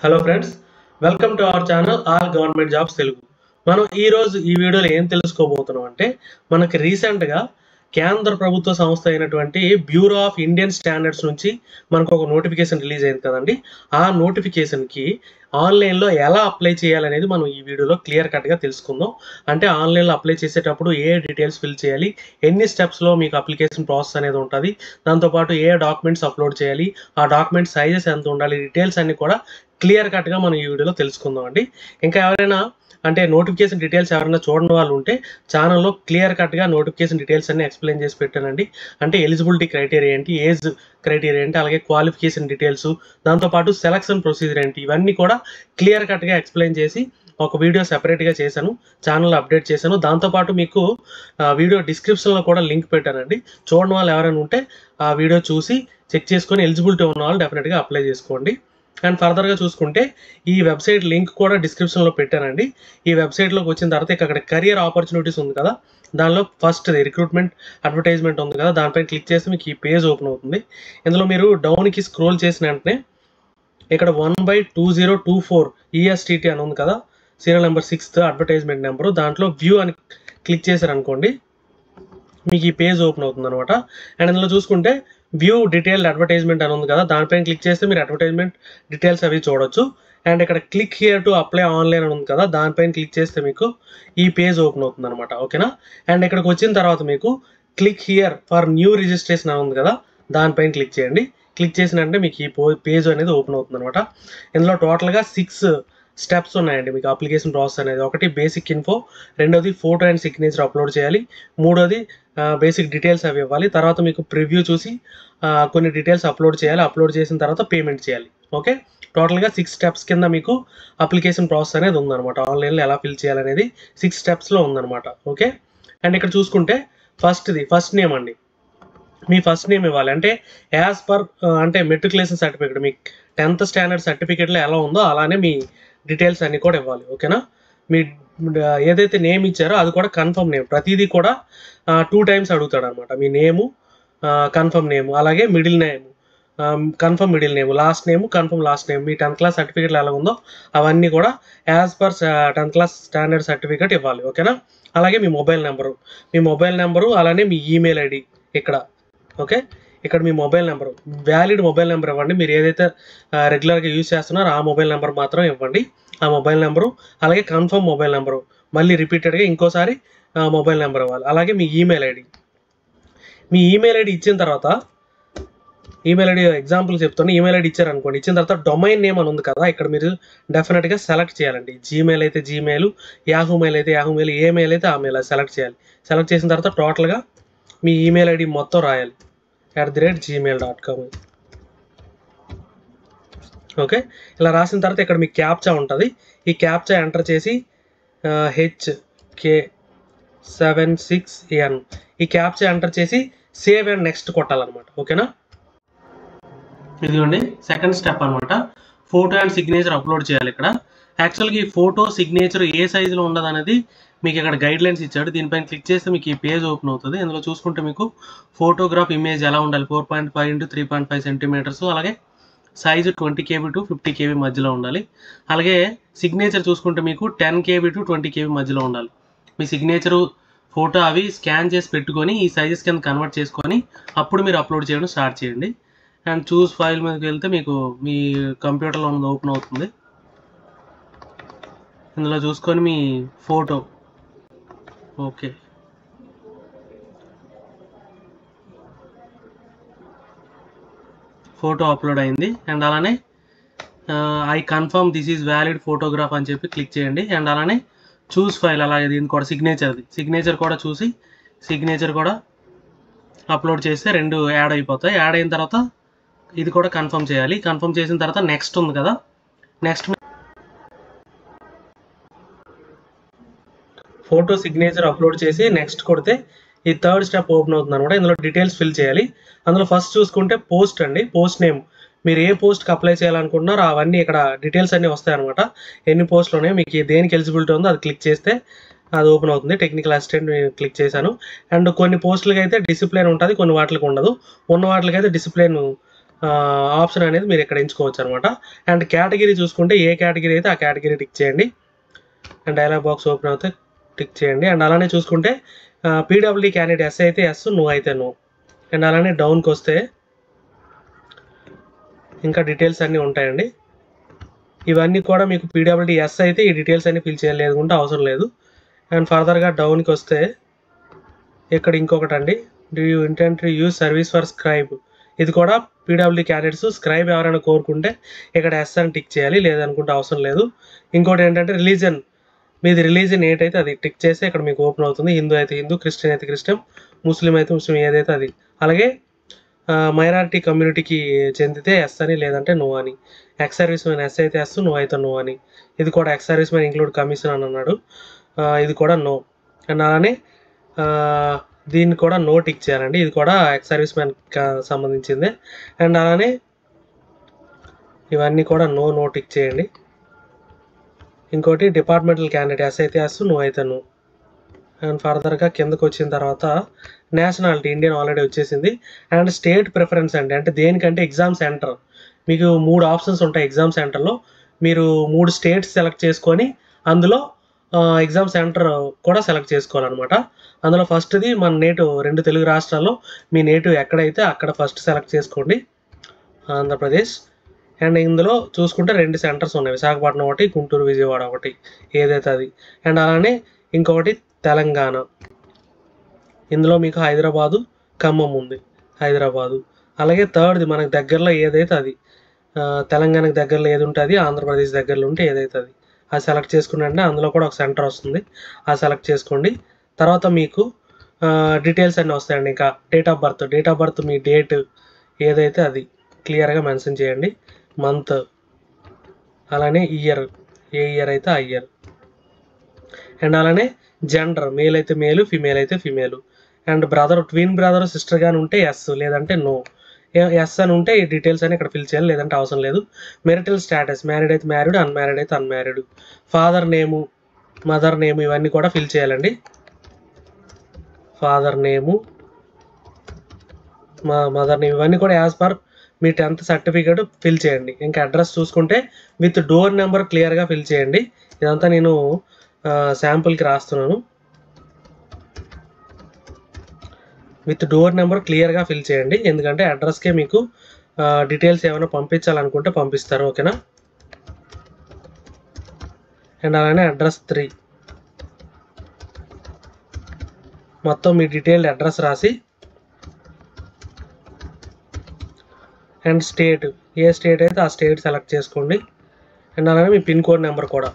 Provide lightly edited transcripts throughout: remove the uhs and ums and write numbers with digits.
Hello friends, welcome to our channel all government jobs Telugu. మనం ఈరోజు ఈ వీడియోలో ఏం తెలుసుకోబోతున్నాం అంటే, మనకి రీసెంట్గా కేంద్ర ప్రభుత్వ సంస్థ అయినటువంటి బ్యూరో ఆఫ్ ఇండియన్ స్టాండర్డ్స్ నుంచి మనకు ఒక నోటిఫికేషన్ రిలీజ్ అయింది కదండి. ఆ నోటిఫికేషన్కి ఆన్లైన్లో ఎలా అప్లై చేయాలనేది మనం ఈ వీడియోలో క్లియర్ కట్గా తెలుసుకుందాం. అంటే ఆన్లైన్లో అప్లై చేసేటప్పుడు ఏ డీటెయిల్స్ ఫిల్ చేయాలి, ఎన్ని స్టెప్స్లో మీకు అప్లికేషన్ ప్రాసెస్ అనేది ఉంటుంది, దాంతోపాటు ఏ డాక్యుమెంట్స్ అప్లోడ్ చేయాలి, ఆ డాక్యుమెంట్ సైజెస్ ఎంత ఉండాలి, డీటెయిల్స్ అన్ని కూడా క్లియర్ కట్గా మనం ఈ వీడియోలో తెలుసుకుందాం అండి. ఇంకా ఎవరైనా అంటే నోటిఫికేషన్ డీటెయిల్స్ ఎవరైనా చూడని వాళ్ళు ఉంటే ఛానల్లో క్లియర్ కట్గా నోటిఫికేషన్ డీటెయిల్స్ అన్ని ఎక్స్ప్లెయిన్ చేసి పెట్టానండి. అంటే ఎలిజిబిలిటీ క్రైటీరియా ఏంటి, ఏజ్ క్రైటీరియా ఏంటి, అలాగే క్వాలిఫికేషన్ డీటెయిల్స్, దాంతోపాటు సెలక్షన్ ప్రొసీజర్ ఏంటి, ఇవన్నీ కూడా క్లియర్ కట్గా ఎక్స్ప్లెయిన్ చేసి ఒక వీడియో సెపరేట్గా చేశాను, ఛానల్లో అప్డేట్ చేశాను. దాంతోపాటు మీకు వీడియో డిస్క్రిప్షన్లో కూడా లింక్ పెట్టానండి. చూడని వాళ్ళు ఎవరైనా ఉంటే ఆ వీడియో చూసి చెక్ చేసుకొని ఎలిజిబిలిటీ ఉన్న వాళ్ళు డెఫినెట్గా అప్లై చేసుకోండి. అండ్ ఫర్దర్గా చూసుకుంటే ఈ వెబ్సైట్ లింక్ కూడా డిస్క్రిప్షన్లో పెట్టానండి. ఈ వెబ్సైట్లోకి వచ్చిన తర్వాత అక్కడ కెరియర్ ఆపర్చునిటీస్ ఉంది కదా, దానిలో ఫస్ట్ రిక్రూట్మెంట్ అడ్వర్టైజ్మెంట్ ఉంది కదా, దానిపైన క్లిక్ చేస్తే మీకు ఈ పేజ్ ఓపెన్ అవుతుంది. ఇందులో మీరు డౌన్కి స్క్రోల్ చేసిన వెంటనే ఇక్కడ 1/2024 ESTT అని ఉంది కదా, సీరియల్ నెంబర్ 6 అడ్వర్టైజ్మెంట్ నెంబరు, దాంట్లో వ్యూ అని క్లిక్ చేశారనుకోండి మీకు ఈ పేజ్ ఓపెన్ అవుతుంది అనమాట. అండ్ ఇందులో చూసుకుంటే వ్యూ డీటెయిల్డ్ అడ్వర్టైజ్మెంట్ అని ఉంది కదా, దానిపైన క్లిక్ చేస్తే మీరు అడ్వర్టైజ్మెంట్ డీటెయిల్స్ అవి చూడొచ్చు. అండ్ ఇక్కడ click here to apply online అని ఉంది కదా, దానిపైన క్లిక్ చేస్తే మీకు ఈ పేజ్ ఓపెన్ అవుతుంది అనమాట. ఓకేనా. అండ్ ఇక్కడికి వచ్చిన తర్వాత మీకు click here for new registration అని ఉంది కదా, దానిపైన క్లిక్ చేయండి. క్లిక్ చేసినంటే మీకు ఈ పేజ్ అనేది ఓపెన్ అవుతుంది అనమాట. ఇందులో టోటల్గా 6 స్టెప్స్ ఉన్నాయండి మీకు అప్లికేషన్ ప్రాసెస్ అనేది. ఒకటి బేసిక్ ఇన్ఫో, రెండోది ఫోటో అండ్ సిగ్నేచర్ అప్లోడ్ చేయాలి, మూడోది బేసిక్ డీటెయిల్స్ అవి ఇవ్వాలి, తర్వాత మీకు ప్రివ్యూ చూసి కొన్ని డీటెయిల్స్ అప్లోడ్ చేయాలి, అప్లోడ్ చేసిన తర్వాత పేమెంట్ చేయాలి. ఓకే, టోటల్గా 6 స్టెప్స్ కింద మీకు అప్లికేషన్ ప్రాసెస్ అనేది ఉందన్నమాట. ఆన్లైన్లో ఎలా ఫిల్ చేయాలనేది 6 స్టెప్స్లో ఉందన్నమాట. ఓకే. అండ్ ఇక్కడ చూసుకుంటే ఫస్ట్ నేమ్ అండి, మీ ఫస్ట్ నేమ్ ఇవ్వాలి. అంటే యాజ్ పర్ అంటే మెట్రికులేషన్ సర్టిఫికేట్, మీ 10th స్టాండర్డ్ సర్టిఫికేట్లో ఎలా ఉందో అలానే మీ డీటెయిల్స్ అన్నీ కూడా ఇవ్వాలి. ఓకేనా. మీ ఏదైతే నేమ్ ఇచ్చారో అది కూడా కన్ఫర్మ్ నేమ్, ప్రతిదీ కూడా 2 times అడుగుతాడు అనమాట. మీ నేము, కన్ఫర్మ్ నేమ్, అలాగే middle name, confirm middle name, last name, confirm last name, మీ 10th క్లాస్ సర్టిఫికేట్లో ఎలా ఉందో అవన్నీ కూడా as per 10th class standard certificate ఇవ్వాలి. ఓకేనా. అలాగే మీ మొబైల్ నెంబరు, అలానే మీ ఈమెయిల్ ఐడి ఇక్కడ. ఓకే, ఇక్కడ మీ mobile number, valid mobile number ఇవ్వండి. మీరు ఏదైతే రెగ్యులర్గా యూజ్ చేస్తున్నారో ఆ మొబైల్ నెంబర్ మాత్రం ఇవ్వండి, ఆ మొబైల్ నెంబరు. అలాగే కన్ఫర్మ్ మొబైల్ నెంబరు, మళ్ళీ రిపీటెడ్గా ఇంకోసారి మొబైల్ నెంబర్ ఇవ్వాలి. అలాగే మీ ఈమెయిల్ ఐడి ఇచ్చిన తర్వాత, ఈమెయిల్ ఐడి ఎగ్జాంపుల్ చెప్తాను. ఈమెయిల్ ఐడి ఇచ్చారనుకోండి, ఇచ్చిన తర్వాత డొమైన్ నేమ్ అని ఉంది కదా, ఇక్కడ మీరు డెఫినెట్గా సెలెక్ట్ చేయాలండి. జీమెయిల్ అయితే జీమెయిల్, యాహూ మెయిల్ అయితే యాహూ మెయిల్, ఏ మెయిల్ అయితే ఆ మెయిల్ సెలెక్ట్ చేయాలి. సెలెక్ట్ చేసిన తర్వాత టోటల్గా మీ ఈమెయిల్ ఐడి మొత్తం రాయాలి, @gmail.com. ఓకే, ఇలా రాసిన తర్వాత ఇక్కడ మీకు క్యాప్చా ఉంటుంది. ఈ క్యాప్చా ఎంటర్ చేసి HK76N ఈ క్యాప్చా ఎంటర్ చేసి సేవ్ అండ్ నెక్స్ట్ కొట్టాలన్నమాట. ఓకేనా. ఇదిగోండి సెకండ్ స్టెప్ అనమాట, ఫోటో అండ్ సిగ్నేచర్ అప్లోడ్ చేయాలి. ఇక్కడ యాక్చువల్గా ఈ ఫోటో సిగ్నేచర్ ఏ సైజులో ఉండదు అనేది మీకు ఇక్కడ గైడ్ లైన్స్ ఇచ్చాడు. దీనిపైన క్లిక్ చేస్తే మీకు ఈ పేజ్ ఓపెన్ అవుతుంది. ఇందులో చూసుకుంటే మీకు ఫోటోగ్రాఫ్ ఇమేజ్ ఎలా ఉండాలి, 4.5 x 3.5 cm, అలాగే సైజు 20 KB to 50 KB మధ్యలో ఉండాలి. అలాగే సిగ్నేచర్ చూసుకుంటే మీకు 10 KB to 20 KB మధ్యలో ఉండాలి. మీ సిగ్నేచరు ఫోటో అవి స్కాన్ చేసి పెట్టుకొని ఈ సైజెస్ కింద కన్వర్ట్ చేసుకొని అప్పుడు మీరు అప్లోడ్ చేయడం స్టార్ట్ చేయండి. అండ్ చూస్ ఫైల్ మీదకి వెళ్తే మీకు మీ కంప్యూటర్లో ఉన్నది ఓపెన్ అవుతుంది. ఇందులో చూసుకొని మీ ఫోటో, ఓకే, ఫోటో అప్లోడ్ అయింది. అండ్ అలానే I confirm this is valid photograph అని చెప్పి క్లిక్ చేయండి. అండ్ అలానే చూస్ ఫైల్, అలాగే దీన్ని కూడా సిగ్నేచర్ కూడా చూసి సిగ్నేచర్ కూడా అప్లోడ్ చేస్తే 2 యాడ్ అయిపోతాయి. యాడ్ అయిన తర్వాత ఇది కూడా కన్ఫర్మ్ చేయాలి. కన్ఫర్మ్ చేసిన తర్వాత నెక్స్ట్ ఉంది కదా, నెక్స్ట్ ఫోటో సిగ్నేచర్ అప్లోడ్ చేసి నెక్స్ట్ కొడితే ఈ థర్డ్ స్టెప్ ఓపెన్ అవుతుంది అనమాట. ఇందులో డీటెయిల్స్ ఫిల్ చేయాలి. అందులో ఫస్ట్ చూసుకుంటే పోస్ట్ అండి, పోస్ట్ నేమ్, మీరు ఏ పోస్ట్కి అప్లై చేయాలనుకుంటున్నారో అవన్నీ ఇక్కడ డీటెయిల్స్ అన్నీ వస్తాయి అనమాట. ఎన్ని పోస్టులు ఉన్నాయో, మీకు దేనికి ఎలిజిబిలిటీ ఉందో అది క్లిక్ చేస్తే అది ఓపెన్ అవుతుంది. టెక్నికల్ అసిస్టెంట్ క్లిక్ చేశాను. అండ్ కొన్ని పోస్టులకి అయితే డిసిప్లిన్ ఉంటుంది, కొన్ని వాటికి ఉండదు. ఉన్న వాటికి అయితే డిసిప్లిన్ ఆప్షన్ అనేది మీరు ఇక్కడ ఎంచుకోవచ్చు అనమాట. అండ్ కేటగిరీ చూసుకుంటే ఏ కేటగిరీ అయితే ఆ కేటగిరీ టిక్ చేయండి. అండ్ డైలాగ్ బాక్స్ ఓపెన్ అవుతే టిక్ చేయండి. అండ్ అలానే చూసుకుంటే పీడబ్ల్యూడీ క్యాండిడేట్ ఎస్ అయితే ఎస్, నో అయితే నో. అండ్ అలానే డౌన్కి వస్తే ఇంకా డీటెయిల్స్ అన్నీ ఉంటాయండి. ఇవన్నీ కూడా మీకు పీడబ్ల్యూడీ ఎస్ అయితే ఈ డీటెయిల్స్ అన్ని ఫిల్ చేయలేదు అంటే అవసరం లేదు. అండ్ ఫర్దర్గా డౌన్కి వస్తే ఇక్కడ ఇంకొకటి అండి, do you intent to use service for scribe. ఇది కూడా పీడబ్ల్యూడీ క్యాండిడేట్స్ స్క్రైబ్ ఎవరైనా కోరుకుంటే ఇక్కడ ఎస్ అని టిక్ చేయాలి, లేదనుకుంటే అవసరం లేదు. ఇంకోటి ఏంటంటే రిలీజన్, మీది రిలీజన్ ఏంటైతే అది టిక్ చేస్తే ఇక్కడ మీకు ఓపెన్ అవుతుంది. హిందూ అయితే హిందూ, క్రిస్టియన్ అయితే క్రిస్టియన్, ముస్లిం అయితే ముస్లిం, ఏదైతే అది. అలాగే మైనారిటీ కమ్యూనిటీకి చెందితే ఎస్ అని, లేదంటే నో అని. ఎక్స్ సర్వీస్ మ్యాన్ ఎస్ అయితే ఎస్, నో అయితే నో అని. ఇది కూడా ex service man include commission అని అన్నాడు, ఇది కూడా నో. అండ్ అలానే దీన్ని కూడా నో టిక్ చేయాలండి, ఇది కూడా ఎక్స్ సర్వీస్ మ్యాన్ సంబంధించిందే. అండ్ అలానే ఇవన్నీ కూడా నో టిక్ చేయండి. ఇంకోటి డిపార్ట్మెంటల్ క్యాండిడేట్ ఎస్ అయితే ఎస్, నో అయితే నో. అండ్ ఫర్దర్గా కిందకు వచ్చిన తర్వాత నేషనాలిటీ ఇండియన్ ఆల్రెడీ వచ్చేసింది. అండ్ స్టేట్ ప్రిఫరెన్స్ అండి, అంటే దేనికంటే ఎగ్జామ్ సెంటర్ మీకు 3 ఆప్షన్స్ ఉంటాయి. ఎగ్జామ్ సెంటర్లో మీరు 3 స్టేట్స్ సెలెక్ట్ చేసుకొని అందులో ఎగ్జామ్ సెంటర్ కూడా సెలెక్ట్ చేసుకోవాలన్నమాట. అందులో ఫస్ట్ది మన నేటివ్ 2 తెలుగు రాష్ట్రాల్లో మీ నేటివ్ ఎక్కడైతే అక్కడ ఫస్ట్ సెలెక్ట్ చేసుకోండి, ఆంధ్రప్రదేశ్. అండ్ ఇందులో చూసుకుంటే 2 సెంటర్స్ ఉన్నాయి, విశాఖపట్నం ఒకటి, గుంటూరు విజయవాడ ఒకటి, ఏదైతే అది. అండ్ అలానే ఇంకొకటి తెలంగాణ, ఇందులో మీకు హైదరాబాదు, ఖమ్మం ఉంది, హైదరాబాదు. అలాగే థర్డ్ది మనకు దగ్గరలో ఏదైతే అది, తెలంగాణకు దగ్గరలో ఏది ఉంటుంది, ఆంధ్రప్రదేశ్ దగ్గరలో ఉంటే ఏదైతే అది సెలెక్ట్ చేసుకున్నారంటే అందులో కూడా ఒక సెంటర్ వస్తుంది, అది సెలెక్ట్ చేసుకోండి. తర్వాత మీకు డీటెయిల్స్ అన్నీ వస్తాయండి. ఇంకా date of birth me date ఏదైతే అది క్లియర్గా మెన్షన్ చేయండి, మంత్, అలానే ఇయర్, ఏ ఇయర్ అయితే ఆ ఇయర్. అండ్ అలానే జెండర్, మేల్ అయితే మేలు, ఫిమేల్ అయితే female. And twin brother sister కానీ ఉంటే ఎస్, లేదంటే నో. ఎస్ అని ఉంటే ఈ డీటెయిల్స్ అని ఇక్కడ ఫిల్ చేయాలి, లేదంటే అవసరం లేదు. మెరిటల్ స్టేటస్, మ్యారీడ్ అయితే మ్యారీడ్, అన్మ్యారీడ్ అయితే unmarried. Father name, mother name ఇవన్నీ కూడా ఫిల్ చేయాలండి. ఫాదర్ నేము, మదర్ నేమ్ ఇవన్నీ కూడా యాజ్ పర్ మీ 10th సర్టిఫికేట్ ఫిల్ చేయండి. ఇంకా అడ్రస్ చూసుకుంటే విత్ డోర్ నెంబర్ క్లియర్గా ఫిల్ చేయండి. ఇదంతా నేను శాంపుల్కి రాస్తున్నాను. విత్ డోర్ నెంబర్ క్లియర్గా ఫిల్ చేయండి, ఎందుకంటే అడ్రస్కే మీకు డీటెయిల్స్ ఏమైనా పంపించాలనుకుంటే పంపిస్తారు, ఓకేనా. అండ్ అలానే అడ్రస్ 3 మొత్తం మీ డీటెయిల్డ్ అడ్రస్ రాసి, అండ్ స్టేట్, ఏ స్టేట్ అయితే ఆ స్టేట్ సెలెక్ట్ చేసుకోండి. అండ్ అలానే మీ పిన్ కోడ్ నెంబర్ కూడా,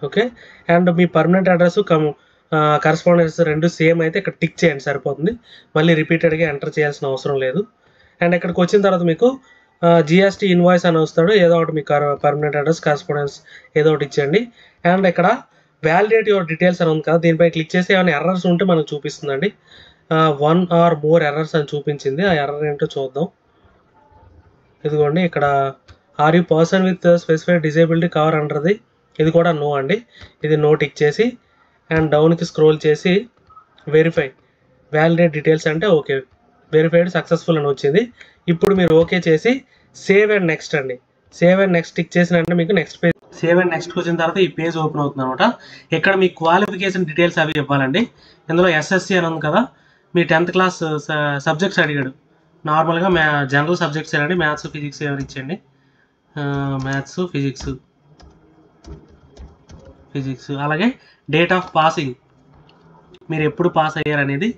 okay. And me permanent address correspondence 2 same అయితే ఇక్కడ టిక్ చేయండి, సరిపోతుంది. మళ్ళీ రిపీటెడ్గా ఎంటర్ చేయాల్సిన అవసరం లేదు. అండ్ ఇక్కడికి వచ్చిన తర్వాత మీకు జిఎస్టీ ఇన్వాయిస్ అని వస్తాడు, ఏదో ఒకటి మీ పర్మనెంట్ అడ్రస్, కరెస్పాండెన్స్ ఏదో ఒకటి ఇచ్చండి. అండ్ ఇక్కడ వ్యాలిడేట్ యువర్ డీటెయిల్స్ అని ఉంది కదా, దీనిపై క్లిక్ చేసి ఏమైనా ఎర్రర్స్ ఉంటే మనకు చూపిస్తుందండి. 1 or more ఎర్రర్స్ అని చూపించింది, ఆ ఎర్రర్ ఏంటో చూద్దాం. ఇదిగోండి ఇక్కడ are you person with specified disability cover under the, ఇది కూడా నో అండి, ఇది నో టిక్ చేసి అండ్ డౌన్కి స్క్రోల్ చేసి వెరిఫై వ్యాలిడేట్ డీటెయిల్స్ అంటే ఓకే, వెరిఫైడ్ సక్సెస్ఫుల్ అని వచ్చింది. ఇప్పుడు మీరు ఓకే చేసి సేవ్ అండ్ నెక్స్ట్ అండి, సేవ్ అండ్ నెక్స్ట్ టిక్ చేసినంటే మీకు next page, save and next వచ్చిన తర్వాత ఈ పేజ్ ఓపెన్ అవుతుంది అనమాట. ఇక్కడ మీ క్వాలిఫికేషన్ డీటెయిల్స్ అవి ఇవ్వాలండి. ఇందులో ఎస్ఎస్సి అని ఉంది కదా, మీ 10th క్లాస్ సబ్జెక్ట్స్ అడిగాడు. నార్మల్గా జనరల్ సబ్జెక్ట్స్ అండి, మ్యాథ్స్ ఫిజిక్స్ ఎవరు ఇచ్చండి, మ్యాథ్స్ ఫిజిక్స్. అలాగే డేట్ ఆఫ్ పాసింగ్, మీరు ఎప్పుడు పాస్ అయ్యారనేది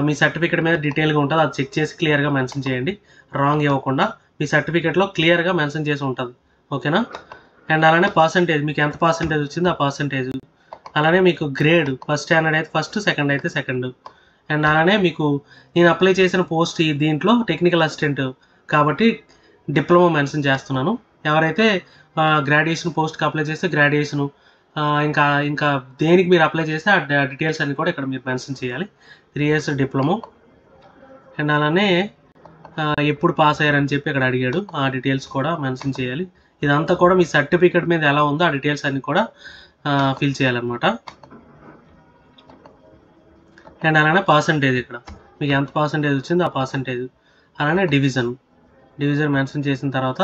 మీ సర్టిఫికేట్ మీద డీటెయిల్గా ఉంటుంది, అది చెక్ చేసి క్లియర్గా మెన్షన్ చేయండి, రాంగ్ ఇవ్వకుండా. మీ సర్టిఫికేట్లో క్లియర్గా మెన్షన్ చేసి ఉంటుంది, ఓకేనా. అండ్ అలానే పర్సంటేజ్, మీకు ఎంత పర్సంటేజ్ వచ్చిందో ఆ పర్సంటేజ్. అలానే మీకు గ్రేడ్, ఫస్ట్ స్టాండర్డ్ అయితే ఫస్ట్, సెకండ్ అయితే సెకండ్. అండ్ అలానే మీకు నేను అప్లై చేసిన పోస్ట్ దీంట్లో టెక్నికల్ అసిస్టెంట్ కాబట్టి డిప్లొమా మెన్షన్ చేస్తున్నాను. ఎవరైతే గ్రాడ్యుయేషన్ పోస్ట్కి అప్లై చేస్తే గ్రాడ్యుయేషను, ఇంకా దేనికి మీరు అప్లై చేస్తే ఆ డీటెయిల్స్ అన్ని కూడా ఇక్కడ మీరు మెన్షన్ చేయాలి. 3 years డిప్లొమా. అండ్ అలానే ఎప్పుడు పాస్ అయ్యారని చెప్పి ఇక్కడ అడిగాడు, ఆ డీటెయిల్స్ కూడా మెన్షన్ చేయాలి. ఇదంతా కూడా మీ సర్టిఫికేట్ మీద ఎలా ఉందో ఆ డీటెయిల్స్ అన్ని కూడా ఫిల్ చేయాలన్నమాట. అండ్ అలానే పర్సంటేజ్, ఇక్కడ మీకు ఎంత పర్సంటేజ్ వచ్చిందో ఆ పర్సంటేజ్. అలానే డివిజన్ మెన్షన్ చేసిన తర్వాత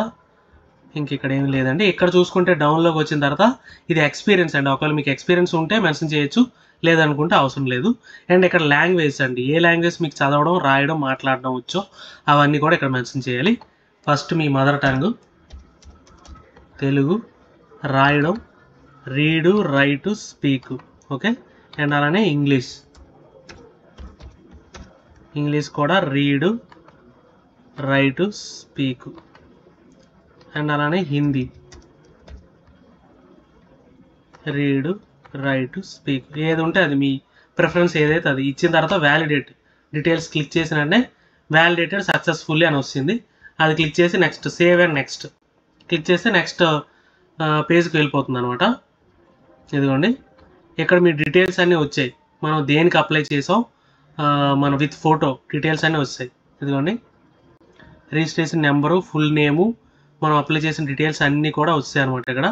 ఇంక ఇక్కడ ఏమి లేదండి. ఇక్కడ చూసుకుంటే డౌన్లోకి వచ్చిన తర్వాత ఇది ఎక్స్పీరియన్స్ అండి. ఒకవేళ మీకు ఎక్స్పీరియన్స్ ఉంటే మెన్షన్ చేయొచ్చు, లేదనుకుంటే అవసరం లేదు. అండ్ ఇక్కడ లాంగ్వేజ్ అండి, ఏ లాంగ్వేజ్ మీకు చదవడం, రాయడం, మాట్లాడడం వచ్చో అవన్నీ కూడా ఇక్కడ మెన్షన్ చేయాలి. ఫస్ట్ మీ మదర్ టంగ్ తెలుగు, రాయడం read, write, speak. Okay. And అలానే ఇంగ్లీష్ కూడా రీడు, రైట్, స్పీక్. అండ్ అలానే హిందీ రీడు, రైట్, స్పీక్. ఏది ఉంటే అది మీ ప్రిఫరెన్స్ ఏదైతే అది ఇచ్చిన తర్వాత వ్యాలిడేట్ డీటెయిల్స్ క్లిక్ చేసిన వెంటనే వ్యాలిడేటెడ్ సక్సెస్ఫుల్లీ అని వస్తుంది. అది క్లిక్ చేసి next save and next click చేస్తే నెక్స్ట్ పేజ్కి వెళ్ళిపోతుంది అనమాట. ఇదిగోండి ఇక్కడ మీ డీటెయిల్స్ అన్నీ వచ్చాయి. మనం దేనికి అప్లై చేసాం, మన విత్ ఫోటో డీటెయిల్స్ అన్నీ వస్తాయి. ఇదిగోండి రిజిస్ట్రేషన్ నెంబరు, ఫుల్ నేము, మనం అప్లై చేసిన డీటెయిల్స్ అన్నీ కూడా వస్తాయి అనమాట ఇక్కడ.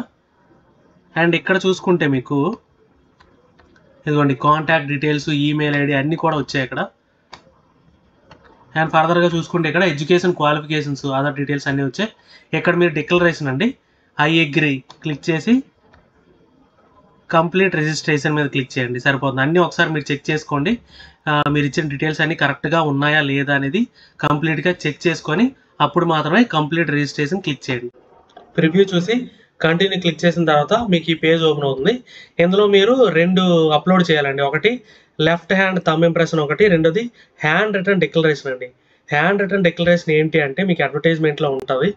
అండ్ ఇక్కడ చూసుకుంటే మీకు ఇదిగోండి కాంటాక్ట్ డీటెయిల్స్, ఈమెయిల్ ఐడి అన్నీ కూడా వచ్చాయి ఇక్కడ. అండ్ ఫర్దర్గా చూసుకుంటే ఇక్కడ ఎడ్యుకేషన్ క్వాలిఫికేషన్స్, అదర్ డీటెయిల్స్ అన్నీ వచ్చాయి. ఇక్కడ మీరు డిక్లరేషన్ అండి, ఐ అగ్రీ క్లిక్ చేసి కంప్లీట్ రిజిస్ట్రేషన్ మీద క్లిక్ చేయండి, సరిపోతుంది. అన్నీ ఒకసారి మీరు చెక్ చేసుకోండి, మీరు ఇచ్చిన డీటెయిల్స్ అన్నీ కరెక్ట్గా ఉన్నాయా లేదా అనేది కంప్లీట్గా చెక్ చేసుకొని అప్పుడు మాత్రమే కంప్లీట్ రిజిస్ట్రేషన్ క్లిక్ చేయండి. ప్రివ్యూ చూసి కంటిన్యూ క్లిక్ చేసిన తర్వాత మీకు ఈ పేజ్ ఓపెన్ అవుతుంది. ఇందులో మీరు 2 అప్లోడ్ చేయాలండి. ఒకటి లెఫ్ట్ హ్యాండ్ థంబ్ ఇంప్రెషన్, ఒకటి రెండోది హ్యాండ్ రిటర్న్ డిక్లరేషన్ అండి. హ్యాండ్ రిటర్న్ డిక్లరేషన్ ఏంటి అంటే మీకు అడ్వర్టైజ్మెంట్లో ఉంటుంది.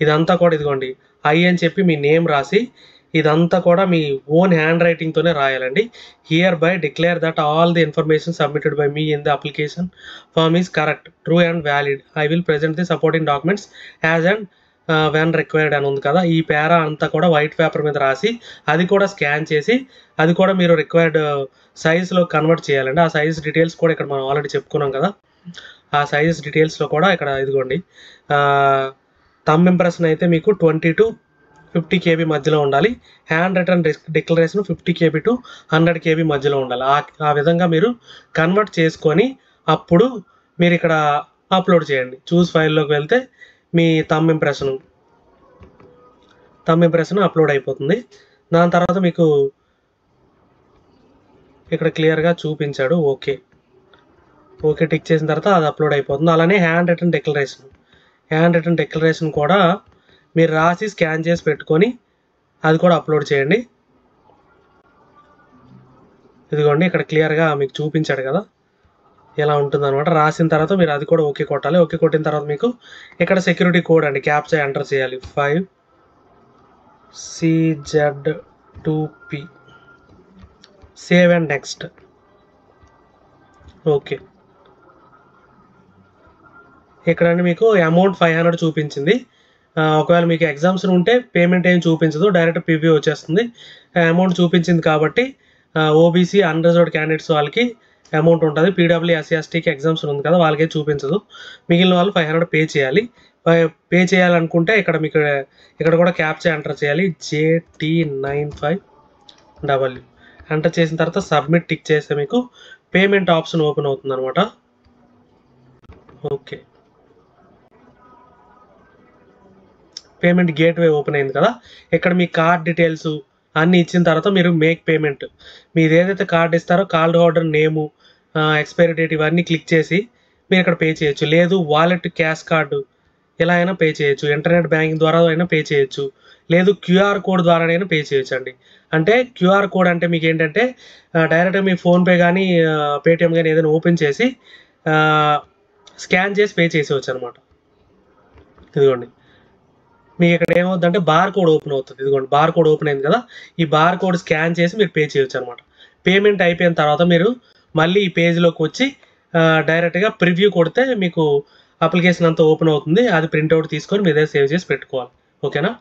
ఇదంతా కూడా ఇదిగోండి ఐ అని చెప్పి మీ నేమ్ రాసి ఇదంతా కూడా మీ ఓన్ హ్యాండ్ రైటింగ్తోనే రాయాలండి. Hereby declare that all the information submitted by me in the application form is correct, true and valid. I will present the supporting documents as and when required అని ఉంది కదా. ఈ పేరా అంతా కూడా white paper మీద రాసి అది కూడా స్కాన్ చేసి అది కూడా మీరు రిక్వైర్డ్ సైజ్లో కన్వర్ట్ చేయాలండి. ఆ సైజ్ డీటెయిల్స్ కూడా ఇక్కడ మనం ఆల్రెడీ చెప్పుకున్నాం కదా. ఆ సైజ్ డీటెయిల్స్లో కూడా ఇక్కడ ఇదిగోండి థంబ్ ఇంప్రెషన్ అయితే మీకు 20 to 50 KB మధ్యలో ఉండాలి. Hand written declaration 50 KB to 100 KB మధ్యలో ఉండాలి. ఆ విధంగా మీరు కన్వర్ట్ చేసుకొని అప్పుడు మీరు ఇక్కడ అప్లోడ్ చేయండి. చూస్ ఫైల్లోకి వెళ్తే మీ థంబ్ ఇంప్రెషన్ అప్లోడ్ అయిపోతుంది. దాని తర్వాత మీకు ఇక్కడ క్లియర్గా చూపించాడు. ఓకే టిక్ చేసిన తర్వాత అది అప్లోడ్ అయిపోతుంది. అలానే హ్యాండ్ రిటర్న్ డిక్లరేషన్ కూడా మీరు రాసి స్కాన్ చేసి పెట్టుకొని అది కూడా అప్లోడ్ చేయండి. ఇదిగోండి ఇక్కడ క్లియర్గా మీకు చూపించాడు కదా ఎలా ఉంటుంది అనమాట. రాసిన తర్వాత మీరు అది కూడా ఓకే కొట్టాలి. ఓకే కొట్టిన తర్వాత మీకు ఇక్కడ సెక్యూరిటీ కోడ్ అండి, క్యాప్చా ఎంటర్ చేయాలి. 5CZ2P. Save and next. Okay ఇక్కడ మీకు అమౌంట్ 500 చూపించింది. ఒకవేళ మీకు ఎగ్జామ్స్ ఉంటే పేమెంట్ ఏం చూపించదు, డైరెక్ట్ PV వచ్చేస్తుంది. అమౌంట్ చూపించింది కాబట్టి ఓబీసీ అన్రిజర్వ్డ్ క్యాండిడేట్స్ వాళ్ళకి అమౌంట్ ఉంటుంది. PW SC/STకి ఎగ్జామ్స్ ఉంది కదా వాళ్ళకే చూపించదు. మిగిలిన వాళ్ళు 500 పే చేయాలి. పే చేయాలనుకుంటే ఇక్కడ మీకు ఇక్కడ కూడా క్యాప్చా ఎంటర్ చేయాలి. JT95W ఎంటర్ చేసిన తర్వాత సబ్మిట్ టిక్ చేస్తే మీకు పేమెంట్ ఆప్షన్ ఓపెన్ అవుతుంది అనమాట. ఓకే పేమెంట్ గేట్వే ఓపెన్ అయింది కదా. ఇక్కడ మీ కార్డ్ డీటెయిల్స్ అన్నీ ఇచ్చిన తర్వాత మీరు మేక్ పేమెంట్, మీరు ఏదైతే కార్డ్ ఇస్తారో కార్డ్ హోల్డర్ నేము, ఎక్స్పైరీ డేట్ ఇవన్నీ క్లిక్ చేసి మీరు ఇక్కడ పే చేయొచ్చు. లేదు వాలెట్, క్యాష్ కార్డు ఎలా అయినా పే చేయొచ్చు, ఇంటర్నెట్ బ్యాంకింగ్ ద్వారా అయినా పే చేయొచ్చు, లేదు QR కోడ్ ద్వారానైనా పే చేయొచ్చు అండి. అంటే QR కోడ్ అంటే మీకు ఏంటంటే డైరెక్ట్గా మీ ఫోన్పే కానీ పేటిఎం కానీ ఏదైనా ఓపెన్ చేసి స్కాన్ చేసి పే చేసేవచ్చు అనమాట. ఇదిగోండి మీకు ఇక్కడ ఏమవుతుందంటే బార్ కోడ్ ఓపెన్ అవుతుంది. ఇదిగోండి బార్ కోడ్ ఓపెన్ అయింది కదా, ఈ బార్ కోడ్ స్కాన్ చేసి మీరు పే చేయొచ్చు అనమాట. పేమెంట్ అయిపోయిన తర్వాత మీరు మళ్ళీ ఈ పేజ్లోకి వచ్చి డైరెక్ట్గా ప్రివ్యూ కొడితే మీకు అప్లికేషన్ అంతా ఓపెన్ అవుతుంది. అది ప్రింట్అవుట్ తీసుకొని మీదే సేవ్ చేసి పెట్టుకోవాలి. ఓకేనా.